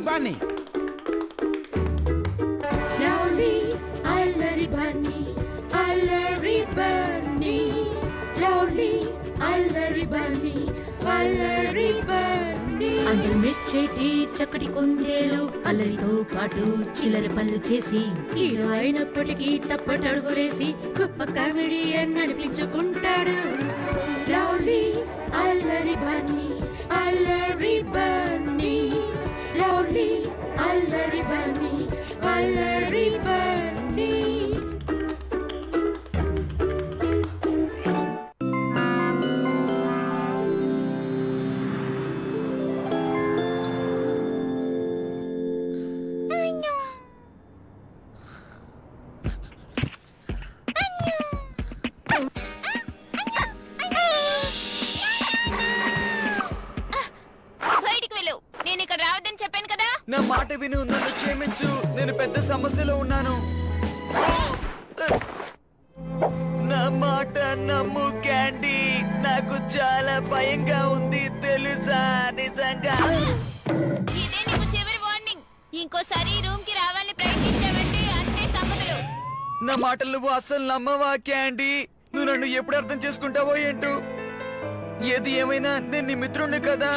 Bunny. Lovely, Alary Bunny, Alary Bunny. Lovely, Alary Bunny, Alary Bunny. అందరూ మెచ్చేటి చక్కటి కుందేలు అల్లరితో పాటు చిల్లర పనులు చేసి హీరో అయినప్పటికీ తప్పటడుగులేసి గొప్ప comedian అనిపించుకుంటాడు. Lovely, Alary Bunny, Alary Bunny. Lovely, Alary Bunny, Alary Bunny. నా మాట విను, నన్ను క్షమించు, నేను పెద్ద సమస్యలో ఉన్నాను. నా మాట నమ్ము క్యాండీ, నాకు చాలా భయంగా ఉంది తెలుసా, నిజంగా. ఇదే నీకు చివరి వార్నింగ్. ఇంకోసారి రూమ్ కి రావాలని ప్రయత్నించావంటే అంతే సంగతులు. నా మాటలు నువ్వు అస్సలు నమ్మవా క్యాండీ? నువ్వు నన్ను ఎప్పుడు అర్థం చేసుకుంటావో ఏంటో. ఏది ఏమైనా నేను నీ మిత్రుణ్ణి కదా.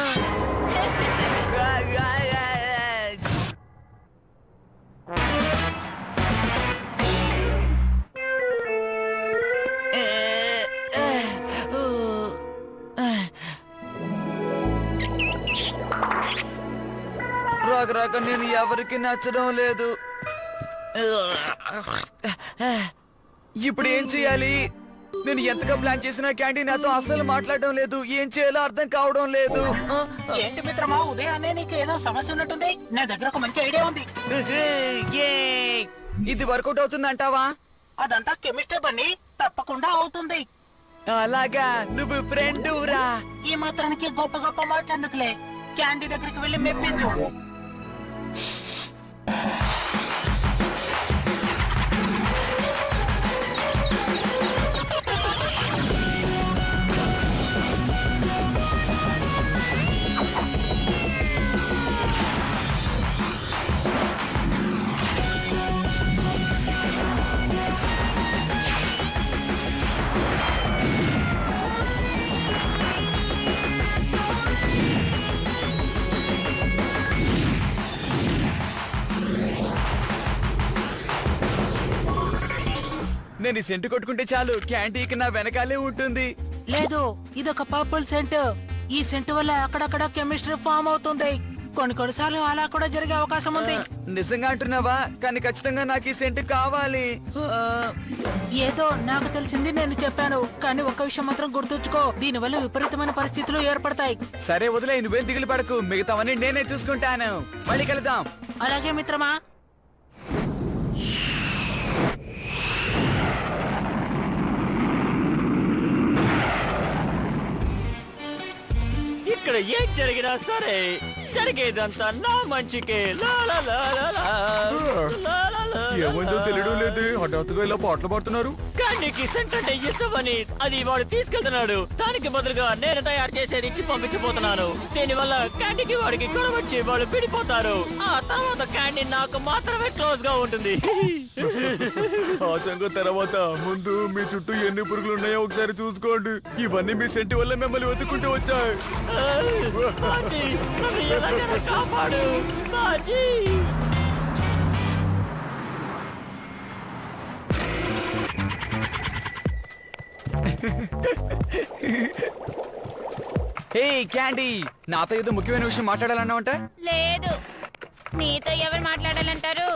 రాక రాక నేను ఎవరికి నచ్చడం లేదు. ఇప్పుడు ఏం చేయాలి? నేను ఎంతగా ప్లాన్ చేసినా క్యాండీ నాతో అస్సలు మాట్లాడడం లేదు. ఏం చేయాలో అర్థం కావడం లేదు. ఏంటి మిత్రమా, ఉదయాన్నే నీకు ఏదో సమస్య ఉన్నట్టుంది. నా దగ్గర ఒక మంచి ఐడియా ఉంది. ఇది వర్కౌట్ అవుతుంది అంటావా? అదంతా కెమిస్ట్రీ బన్నీ, తప్పకుండా అవుతుంది. అలాగా, నువ్వు ఫ్రెండ్ రా. ఈ మాత్రానికి గొప్ప గొప్ప మాట్లాడేందుకులే, క్యాండీ దగ్గరికి వెళ్ళి మెప్పించు. నేను ఈ సెంటు కొట్టుకుంటే చాలు, క్యాంటీకి నా వెనకాలే ఉంటుంది. లేదు, ఇదొక పర్పుల్ సెంట్. ఈ సెంట్ వల్ల అక్కడక్కడ కెమిస్ట్రీ ఫామ్ అవుతుంది. కొన్నిసార్లు అలా కూడా జరిగే అవకాశం ఉంది. నిజంగా అంటున్నావా? కానీ ఖచ్చితంగా నాకు ఈ సెంటు కావాలి. ఏదో నాకు తెలిసింది నేను చెప్పాను, కానీ ఒక్క విషయం మాత్రం గుర్తుంచుకో, దీని వల్ల విపరీతమైన పరిస్థితులు ఏర్పడతాయి. సరే వదిలే, నువ్వేం దిగులు పడకు, మిగతావన్నీ నేనే చూసుకుంటాను. మళ్ళీ కలుద్దాం. అలాగే మిత్రమా. ఇక్కడ ఏం జరిగినా సరే జరిగేదంతా నా మంచికే. ఏమైందో తెలియడం లేదు, హఠాత్తుగా ఇలా పాటలు పాడుతున్నారు. క్యాండీకి సెంట్ అంటే ఇష్టమని అది వాడు తీసుకెళ్తున్నాడు. దానికి బదులుగా నేను తయారు చేసేది ఇచ్చి పంపించబోతున్నాను. దీనివల్ల క్యాండీకి వాడికి గొడవచ్చి వాళ్ళు విడిపోతారు. ఆ తర్వాత క్యాండీ నాకు మాత్రమే క్లోజ్ గా ఉంటుంది. ఆ సంగతి తర్వాత ముందు మీ చుట్టూ ఎన్ని పురుగులు ఉన్నాయో ఒకసారి చూసుకోండి. ఇవన్నీ మీ సెంటి వల్ల మిమ్మల్ని వెతుక్కుంటూ వచ్చాయి. బాజీ, నన్ను ఎలాగైనా కాపాడు బాజీ. హే క్యాండీ, నాతో ఏదో ముఖ్యమైన విషయం మాట్లాడాలన్నావంట? లేదు, నీతో ఎవరు మాట్లాడాలంటారు?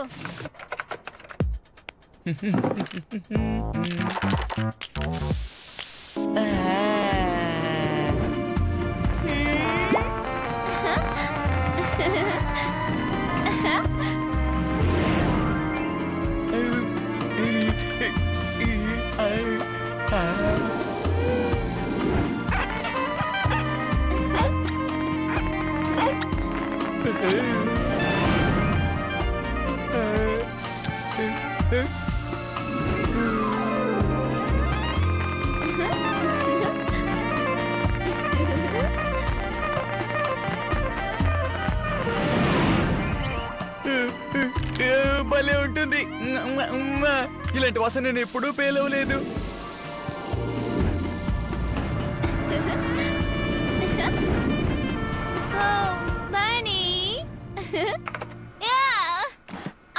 ఉంటుంది. ఇలాంటి వాసన నేను ఎప్పుడూ పేలవలేదు.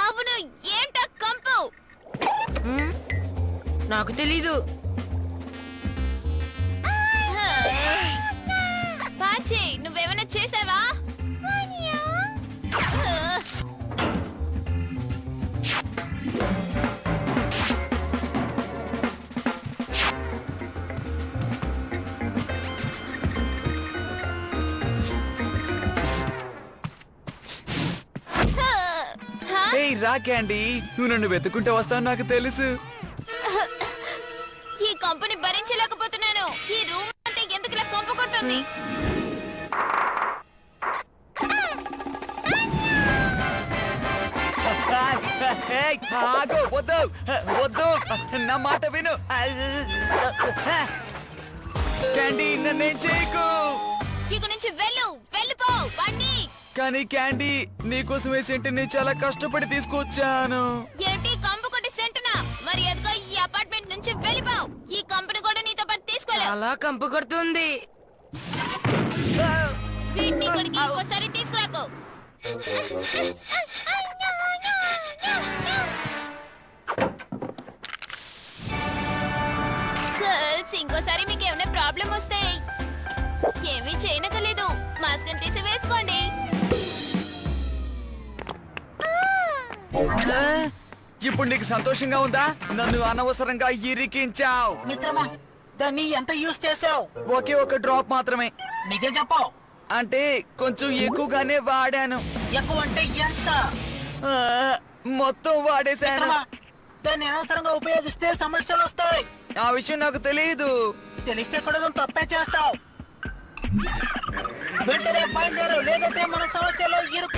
అవును, ఏంటో కంపు. నాకు తెలీదు. పాచి, నువ్వేమైనా చేసావా? రా క్యాండీ, నువ్వు నన్ను వెతుకుంటే వస్తావు నాకు తెలుసు. ఈ కంపెనీ భరించలేకపోతున్నాను. ఈ రూమ్ అంటే ఎందుకు ఇలా కంపు కొట్టుంది? వద్దు వద్దు, నా మాట విను. క్యాండీ, నన్నేం చేయకు. ఇక నుంచి వెళ్ళిపో బండి. కానీ క్యాండీ, నీకోసమే సెంటుని చాలా కష్టపడి తీసుకొచ్చాను. ఏంటి కంపు కొట్టి సెంటునా? మరి ఎదుగో ఈ అపార్ట్మెంట్ నుంచి వెళ్ళిపో. ఈ కంపెనీ కూడా నీతో పాటు తీసుకోలేదు. అలా కంపు కొడుతుంది. వీటిని ఇక్కడికి ఇంకోసారి తీసుకురాకు. గర్ల్స్, ఇంకోసారి మీకు ఏమైనా ప్రాబ్లం వస్తే ఏమీ చేయనక్కర్లేదు. మాస్క్ తీసి వేసుకోండి. ఇప్పుడు నీకు సంతోషంగా ఉందా? నన్ను అనవసరంగా ఇరికించావు. మిత్రమా, దాన్ని ఎంత యూజ్ చేసావు? ఒకే ఒక డ్రాప్ మాత్రమే. నిజం చెప్పావు. అంటే కొంచెం ఎక్కువగానే వాడాను. ఎక్కువ అంటే ఎంత? ఆ, మొత్తం వాడేశాను. మిత్రమా, దాన్ని అనవసరంగా ఉపయోగిస్తే సమస్యలు వస్తాయి. ఆ విషయం నాకు తెలియదు. తెలిస్తే కూడా నువ్వు తప్పే చేస్తావు. వెంటనే బయలుదేరు, లేదంటే మన సమస్యలో ఇరుక్కు.